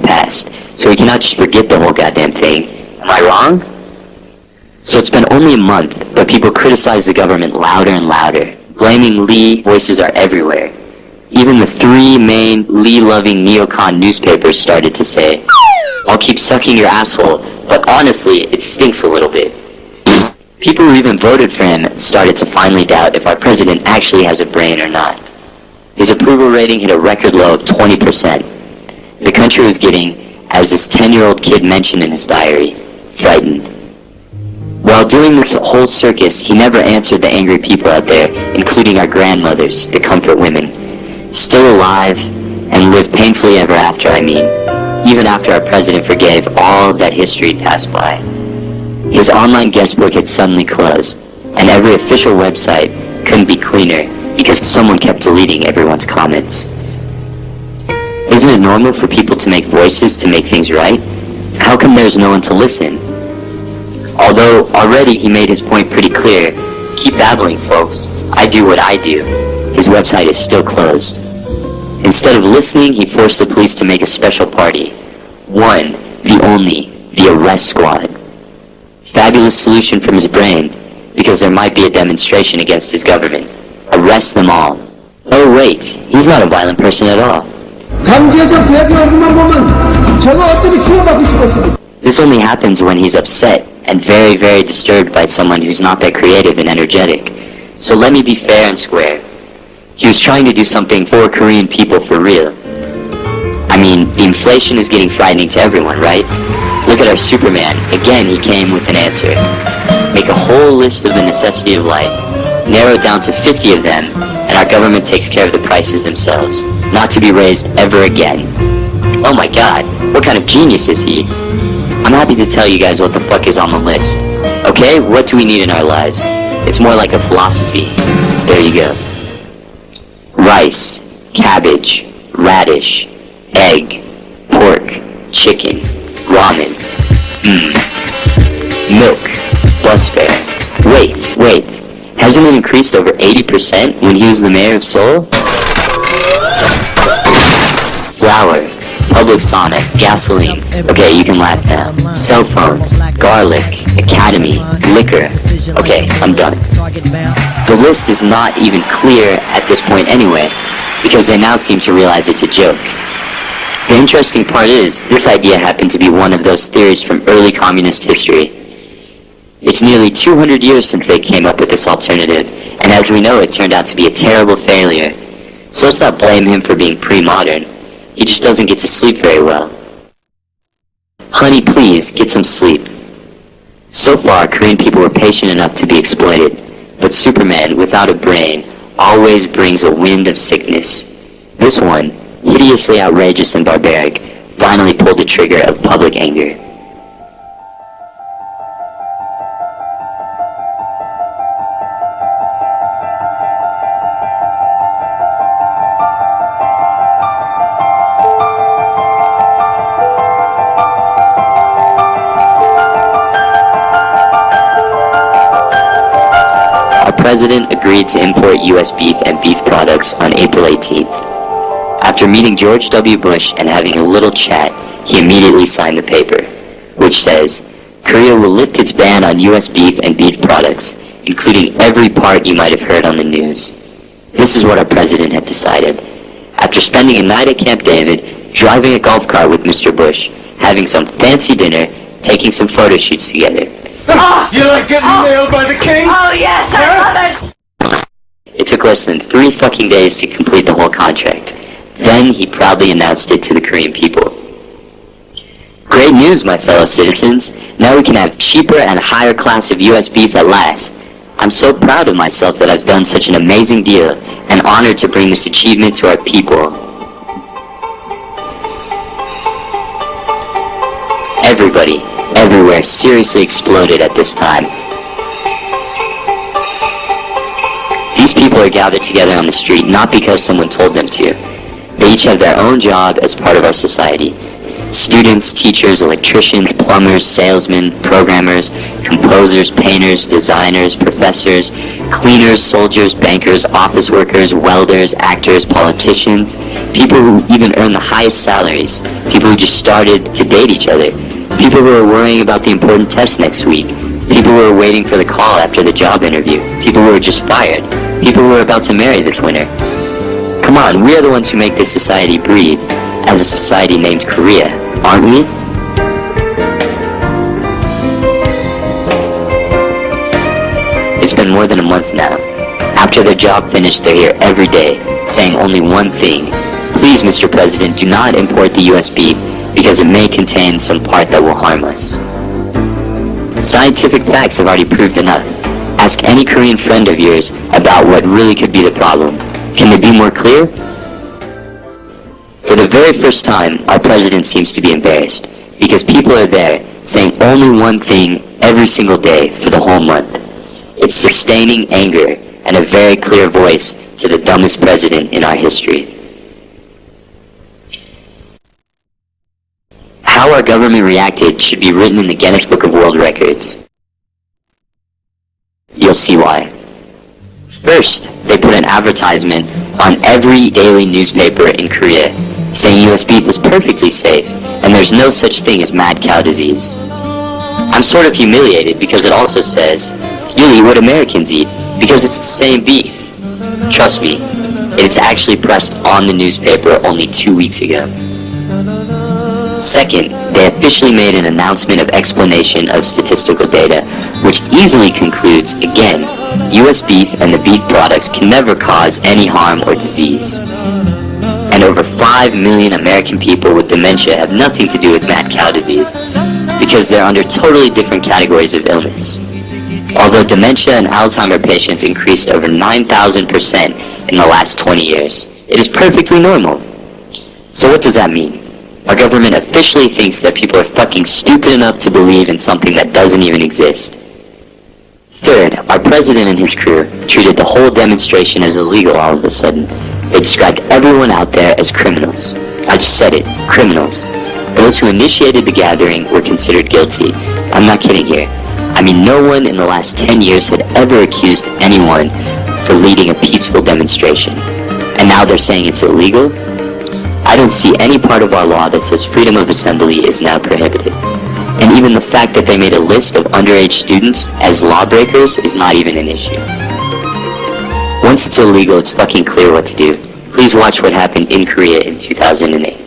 past, so he cannot just forget the whole goddamn thing. Am I wrong? So it's been only a month, but people criticize the government louder and louder. Blaming Lee, voices are everywhere. Even the three main Lee-loving neocon newspapers started to say, "I'll keep sucking your asshole, but honestly, it stinks a little bit." People who even voted for him started to finally doubt if our president actually has a brain or not. His approval rating hit a record low of 20%. The country was getting, as this 10-year-old kid mentioned in his diary, frightened. While doing this whole circus, he never answered the angry people out there, including our grandmothers, the comfort women. Still alive, and live painfully ever after, I mean, even after our president forgave all that history passed by. His online guest book had suddenly closed, and every official website couldn't be cleaner because someone kept deleting everyone's comments. Isn't it normal for people to make voices to make things right? How come there's no one to listen? Although already he made his point pretty clear, keep babbling, folks. I do what I do. His website is still closed. Instead of listening, he forced the police to make a special party. One, the only, the arrest squad. Fabulous solution from his brain, because there might be a demonstration against his government. Arrest them all. Oh wait, he's not a violent person at all. This only happens when he's upset and very, very disturbed by someone who's not that creative and energetic. So let me be fair and square. He was trying to do something for Korean people for real. I mean, the inflation is getting frightening to everyone, right? Look at our Superman. Again, he came with an answer. Make a whole list of the necessity of life. Narrow it down to 50 of them, and our government takes care of the prices themselves. Not to be raised ever again. Oh my god, what kind of genius is he? I'm happy to tell you guys what the fuck is on the list. Okay, what do we need in our lives? It's more like a philosophy. There you go. Rice, cabbage, radish, egg, pork, chicken, ramen, milk, bus fare. Wait, hasn't it increased over 80% when he was the mayor of Seoul? Flour, public sauna, gasoline. Okay, you can laugh now. Cell phones, garlic, academy, liquor. Okay, I'm done. The list is not even clear at this point anyway, because they now seem to realize it's a joke. The interesting part is, this idea happened to be one of those theories from early communist history. It's nearly 200 years since they came up with this alternative, and as we know, it turned out to be a terrible failure. So let's not blame him for being pre-modern. He just doesn't get to sleep very well. Honey, please, get some sleep. So far, Korean people were patient enough to be exploited, but Superman, without a brain, always brings a wind of sickness. This one, hideously outrageous and barbaric, finally pulled the trigger of public anger. The president agreed to import U.S. beef and beef products on April 18th. After meeting George W. Bush and having a little chat, he immediately signed the paper, which says, Korea will lift its ban on U.S. beef and beef products, including every part you might have heard on the news. This is what our president had decided. After spending a night at Camp David, driving a golf cart with Mr. Bush, having some fancy dinner, taking some photo shoots together. You like getting nailed by the king? Oh yes, I love it! It took less than 3 fucking days to complete the whole contract. Then he proudly announced it to the Korean people. Great news, my fellow citizens. Now we can have cheaper and higher class of U.S. beef at last. I'm so proud of myself that I've done such an amazing deal, and honored to bring this achievement to our people. Everybody, everywhere, seriously exploded at this time. These people are gathered together on the street not because someone told them to. They each have their own job as part of our society. Students, teachers, electricians, plumbers, salesmen, programmers, composers, painters, designers, professors, cleaners, soldiers, bankers, office workers, welders, actors, politicians, People who even earn the highest salaries. People who just started to date each other. People who are worrying about the important test next week. People who are waiting for the call after the job interview. People who are just fired. People who are about to marry this winter. Come on, we are the ones who make this society breathe, as a society named Korea, aren't we? It's been more than a month now. After their job finished, they're here every day, saying only one thing. Please, Mr. President, do not import the US beef, because it may contain some part that will harm us. Scientific facts have already proved enough. Ask any Korean friend of yours about what really could be the problem. Can they be more clear? For the very first time, our president seems to be embarrassed, because people are there, saying only one thing every single day for the whole month. It's sustaining anger and a very clear voice to the dumbest president in our history. How our government reacted should be written in the Guinness Book of World Records. You'll see why. First, they put an advertisement on every daily newspaper in Korea saying US beef is perfectly safe and there's no such thing as mad cow disease. I'm sort of humiliated because it also says, you'll eat what Americans eat because it's the same beef. Trust me, it's actually pressed on the newspaper only 2 weeks ago. Second, they officially made an announcement of explanation of statistical data, which easily concludes, again, US beef and the beef products can never cause any harm or disease. And over 5 million American people with dementia have nothing to do with mad cow disease, because they're under totally different categories of illness. Although dementia and Alzheimer patients increased over 9,000% in the last 20 years, it is perfectly normal. So what does that mean? Our government officially thinks that people are fucking stupid enough to believe in something that doesn't even exist. Third, our president and his crew treated the whole demonstration as illegal all of a sudden. They described everyone out there as criminals. I just said it, criminals. Those who initiated the gathering were considered guilty. I'm not kidding here. I mean, no one in the last 10 years had ever accused anyone for leading a peaceful demonstration. And now they're saying it's illegal? I don't see any part of our law that says freedom of assembly is now prohibited. And even the fact that they made a list of underage students as lawbreakers is not even an issue. Once it's illegal, it's fucking clear what to do. Please watch what happened in Korea in 2008.